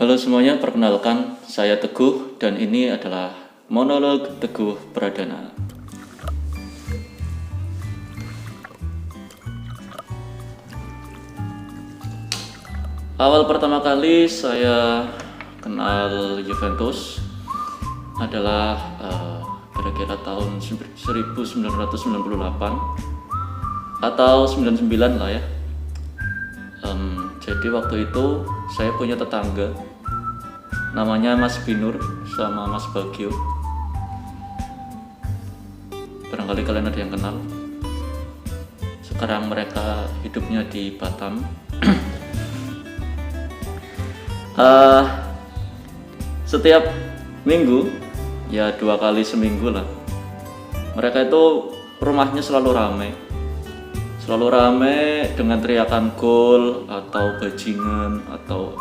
Halo semuanya, perkenalkan saya Teguh dan ini adalah monolog Teguh Pradana. Awal pertama kali saya kenal Juventus adalah kira-kira tahun 1998 atau 99 lah ya. Jadi waktu itu saya punya tetangga namanya Mas Binur sama Mas Bagio. Barangkali kalian ada yang kenal. Sekarang mereka hidupnya di Batam. Setiap minggu, ya 2 kali seminggu lah, mereka itu rumahnya selalu ramai dengan teriakan gol atau bajingan atau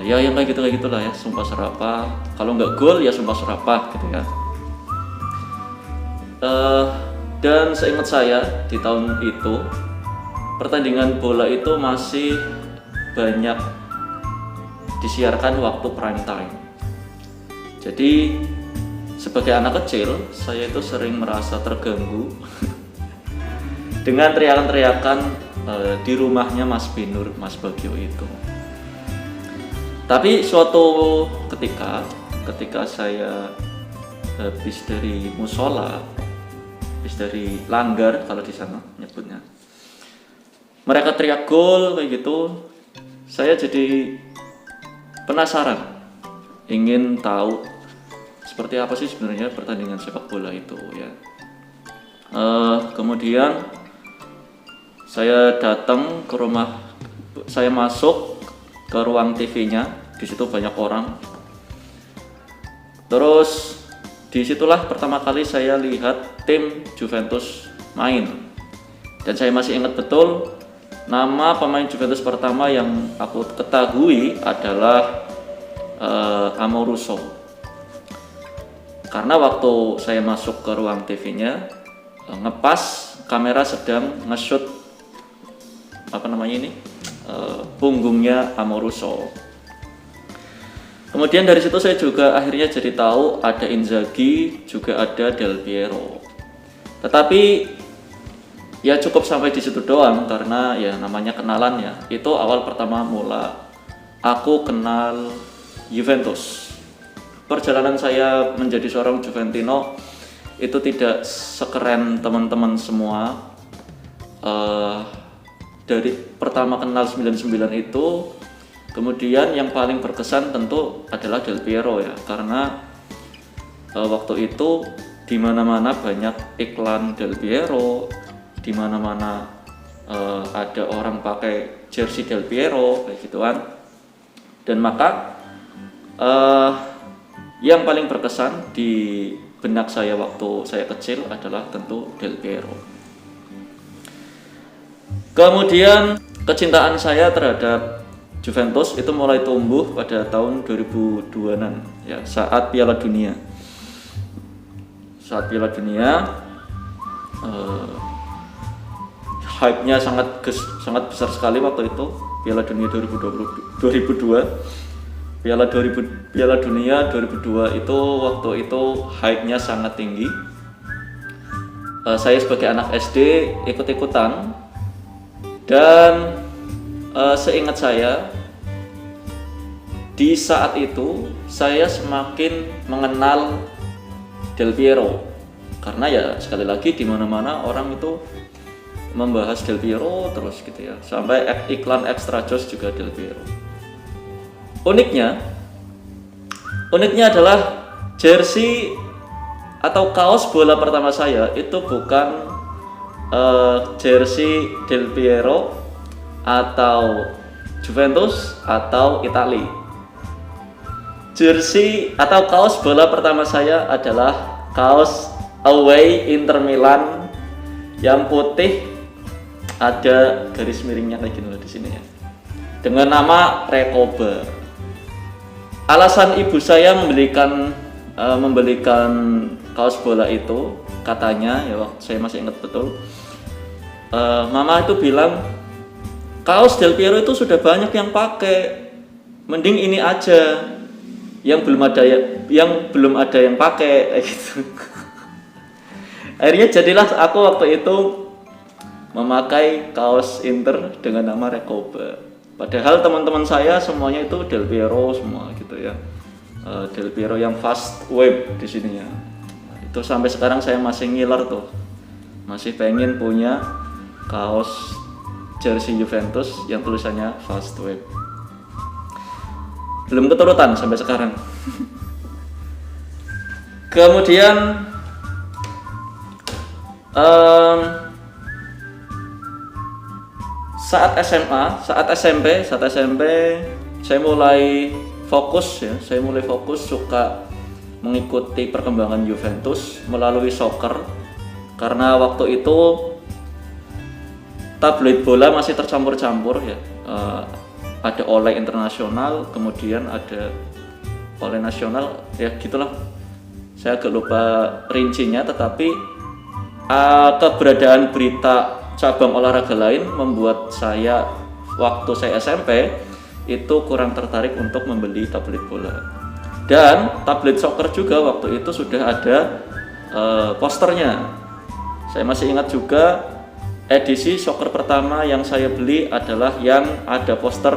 ya yang kayak gitulah ya, sumpah serapah. Kalau nggak gol ya sumpah serapah gitu ya. Dan seingat saya di tahun itu pertandingan bola itu masih banyak disiarkan waktu prime time. Jadi sebagai anak kecil saya itu sering merasa terganggu dengan teriakan-teriakan di rumahnya Mas Binur, Mas Bagio itu. Tapi suatu ketika saya habis dari musola, habis dari langgar kalau di sana nyebutnya, mereka teriak gol kayak gitu, saya jadi penasaran, ingin tahu seperti apa sih sebenarnya pertandingan sepak bola itu ya. Kemudian saya datang ke rumah, saya masuk ke ruang TV-nya, di situ banyak orang. Terus disitulah pertama kali saya lihat tim Juventus main, dan saya masih ingat betul nama pemain Juventus pertama yang aku ketahui adalah Amoruso. Karena waktu saya masuk ke ruang TV-nya, ngepas kamera sedang nge-shoot punggungnya Amoruso. Kemudian dari situ saya juga akhirnya jadi tahu ada Inzaghi, juga ada Del Piero. Tetapi ya cukup sampai di situ doang, karena ya namanya kenalan ya. Itu awal pertama mula aku kenal Juventus. Perjalanan saya menjadi seorang Juventino itu tidak sekeren teman-teman semua. Dari pertama kenal 99 itu, kemudian yang paling berkesan tentu adalah Del Piero ya, karena waktu itu di mana-mana banyak iklan Del Piero, di mana-mana ada orang pakai jersey Del Piero kayak gituan. Dan maka yang paling berkesan di benak saya waktu saya kecil adalah tentu Del Piero. Kemudian kecintaan saya terhadap Juventus itu mulai tumbuh pada tahun 2002-an ya, saat Piala Dunia. Saat Piala Dunia hype-nya sangat besar sekali waktu itu. Piala Dunia 2002. Piala Dunia 2002 itu waktu itu hype-nya sangat tinggi. Saya sebagai anak SD ikut-ikutan, dan seingat saya di saat itu saya semakin mengenal Del Piero, karena ya sekali lagi di mana-mana orang itu membahas Del Piero terus gitu ya, sampai iklan Extra Joss juga Del Piero. Uniknya adalah jersey atau kaos bola pertama saya itu bukan jersey Del Piero atau Juventus atau Italia. Jersey atau kaos bola pertama saya adalah kaos away Inter Milan yang putih, ada garis miringnya kayak gini loh di sini ya, dengan nama Recoba. Alasan ibu saya membelikan kaos bola itu, katanya ya, saya masih ingat betul, mama itu bilang kaos Del Piero itu sudah banyak yang pakai, mending ini aja yang belum ada yang pakai kayak gitu. Akhirnya jadilah aku waktu itu memakai kaos Inter dengan nama Recoba. Padahal teman-teman saya semuanya itu Del Piero semua gitu ya. Del Piero yang fast wave di sini ya. Itu sampai sekarang saya masih ngiler tuh. Masih pengen punya kaos jersey Juventus yang tulisannya fast wave. Belum keturutan sampai sekarang. Kemudian saat SMP saya mulai fokus suka mengikuti perkembangan Juventus melalui soccer, karena waktu itu tabloid bola masih tercampur-campur ya. Ada oleh internasional, kemudian ada oleh nasional, ya gitulah. Saya agak lupa rincinya, tetapi keberadaan berita cabang olahraga lain membuat saya waktu saya SMP itu kurang tertarik untuk membeli tablet bola. Dan tablet soccer juga waktu itu sudah ada posternya. Saya masih ingat juga edisi soccer pertama yang saya beli adalah yang ada poster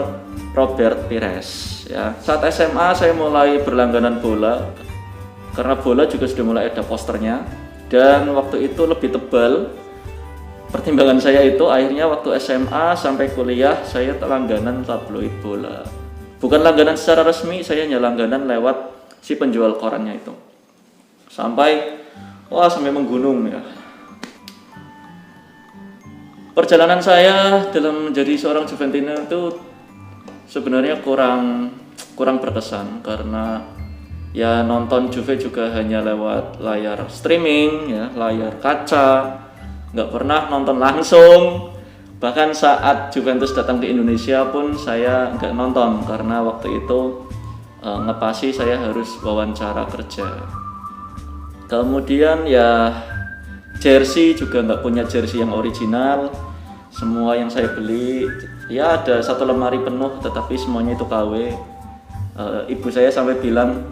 Robert Pires ya. Saat SMA saya mulai berlangganan bola karena bola juga sudah mulai ada posternya, dan waktu itu lebih tebal. Pertimbangan saya itu akhirnya waktu SMA sampai kuliah saya langganan tabloid bola. Bukan langganan secara resmi, saya hanya langganan lewat si penjual korannya itu. Sampai menggunung ya. Perjalanan saya dalam menjadi seorang Juventino itu sebenarnya kurang berkesan, karena ya nonton Juve juga hanya lewat layar streaming ya, layar kaca, nggak pernah nonton langsung. Bahkan saat Juventus datang ke Indonesia pun saya nggak nonton, karena waktu itu ngepasi saya harus wawancara kerja. Kemudian ya jersey juga nggak punya jersey yang original. Semua yang saya beli ya ada satu lemari penuh, tetapi semuanya itu KW. Ibu saya sampai bilang,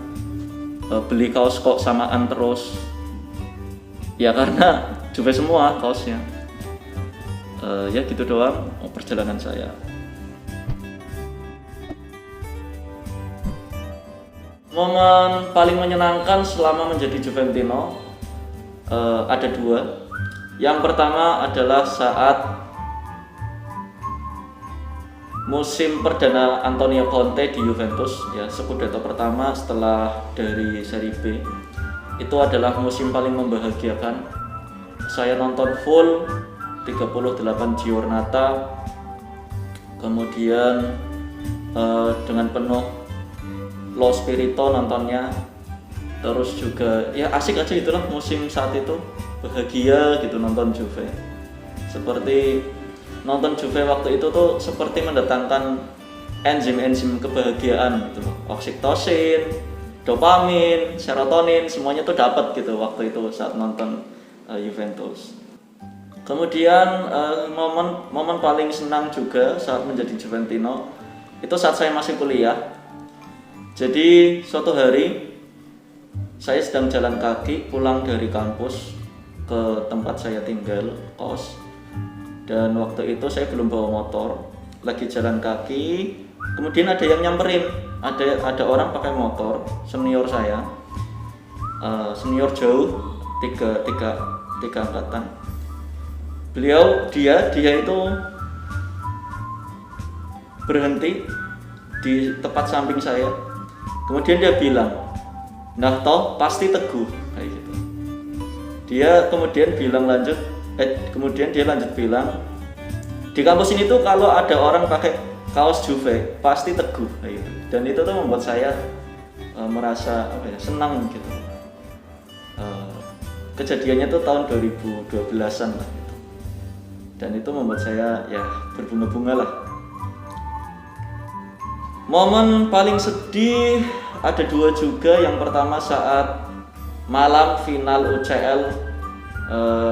beli kaos kok samaan terus. Ya karena Juve semua kaosnya. Ya gitu doang perjalanan saya. Momen paling menyenangkan selama menjadi Juventino ada dua. Yang pertama adalah saat musim perdana Antonio Conte di Juventus ya, Scudetto pertama setelah dari Serie B. Itu adalah musim paling membahagiakan. Saya nonton full 38 giornata, kemudian dengan penuh lo spirito nontonnya. Terus juga ya asik aja itulah musim saat itu, bahagia gitu nonton Juve. Seperti nonton Juve waktu itu tuh seperti mendatangkan enzim-enzim kebahagiaan gitu loh. Oksitosin, dopamin, serotonin, semuanya tuh dapat gitu waktu itu saat nonton Juventus. Kemudian momen paling senang juga saat menjadi Juventino itu saat saya masih kuliah. Jadi suatu hari saya sedang jalan kaki pulang dari kampus ke tempat saya tinggal, kos. Dan waktu itu saya belum bawa motor, lagi jalan kaki. Kemudian ada yang nyamperin, ada orang pakai motor, senior saya, senior jauh, tiga angkatan. Dia itu berhenti di tepat samping saya. Kemudian dia bilang, "Nah toh pasti Teguh," kayak gitu. Dia kemudian lanjut bilang, "Di kampus ini tuh kalau ada orang pakai kaos Juve pasti Teguh," kayak gitu. Dan itu tuh membuat saya merasa senang gitu. Kejadiannya tuh tahun 2012-an lah gitu. Dan itu membuat saya ya berbunga-bunga lah. Momen paling sedih ada dua juga. Yang pertama saat malam final UCL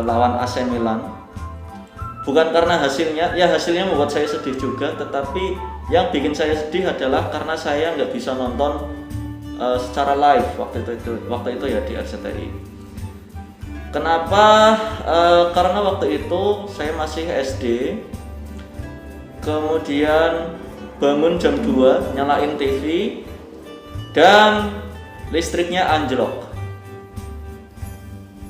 lawan AC Milan. Bukan karena hasilnya, ya hasilnya membuat saya sedih juga, tetapi yang bikin saya sedih adalah karena saya nggak bisa nonton secara live waktu itu ya di RCTI. Kenapa? Karena waktu itu saya masih SD, kemudian bangun jam 2, nyalain TV, dan listriknya anjlok.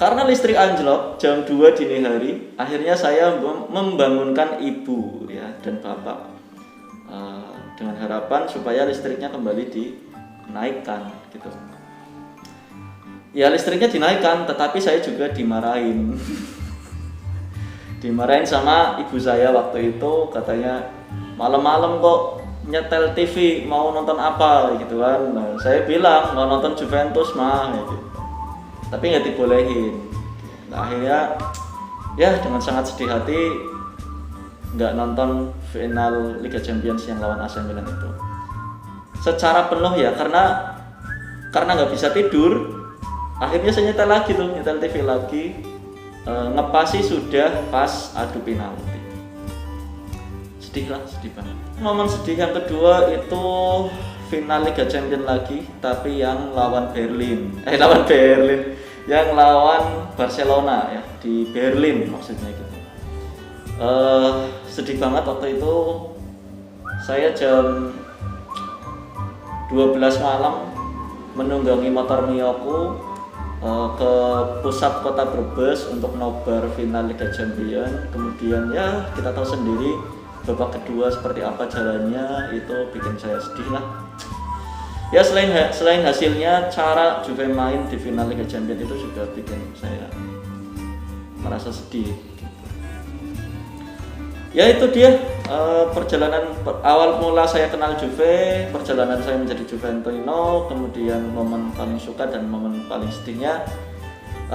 Karena listrik anjlok jam 2 dini hari, akhirnya saya membangunkan ibu ya dan bapak dengan harapan supaya listriknya kembali dinaikkan gitu. Ya listriknya dinaikkan, tetapi saya juga dimarahin. Dimarahin sama ibu saya waktu itu, katanya malam-malam kok nyetel TV, mau nonton apa gitu kan. Nah, saya bilang mau nonton Juventus mah gitu. Tapi nggak dibolehin. Nah, akhirnya ya dengan sangat sedih hati nggak nonton final Liga Champions yang lawan AC Milan itu secara penuh ya, karena nggak bisa tidur. Akhirnya saya nyetel TV lagi, ngepasi sudah pas adu penalti. Sedih banget. Momen sedih yang kedua itu final Liga Champions lagi, tapi yang lawan yang lawan Barcelona ya, di Berlin maksudnya gitu. Sedih banget waktu itu. Saya jam 12 malam menunggangi motor Mioku ke pusat kota Brebes untuk nobar final Liga Champions. Kemudian ya kita tahu sendiri babak kedua seperti apa jalannya, itu bikin saya sedih lah. Ya selain hasilnya, cara Juve main di final Liga Champions itu juga bikin saya merasa sedih. Ya itu dia perjalanan awal mula saya kenal Juve, perjalanan saya menjadi Juventino, kemudian momen paling suka dan momen paling sedihnya.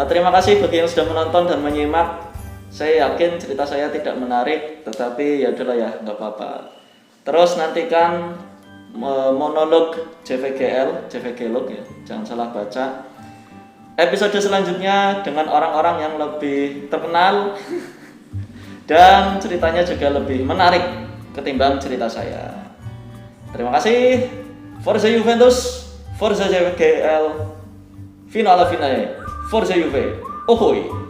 Terima kasih bagi yang sudah menonton dan menyimak. Saya yakin cerita saya tidak menarik, tetapi ya udahlah ya, nggak apa-apa. Terus nantikan monolog JVGLog ya, jangan salah baca. Episode selanjutnya dengan orang-orang yang lebih terkenal dan ceritanya juga lebih menarik ketimbang cerita saya. Terima kasih. Forza Juventus, Forza JVGL, Finale, Forza Juve. Ohoi.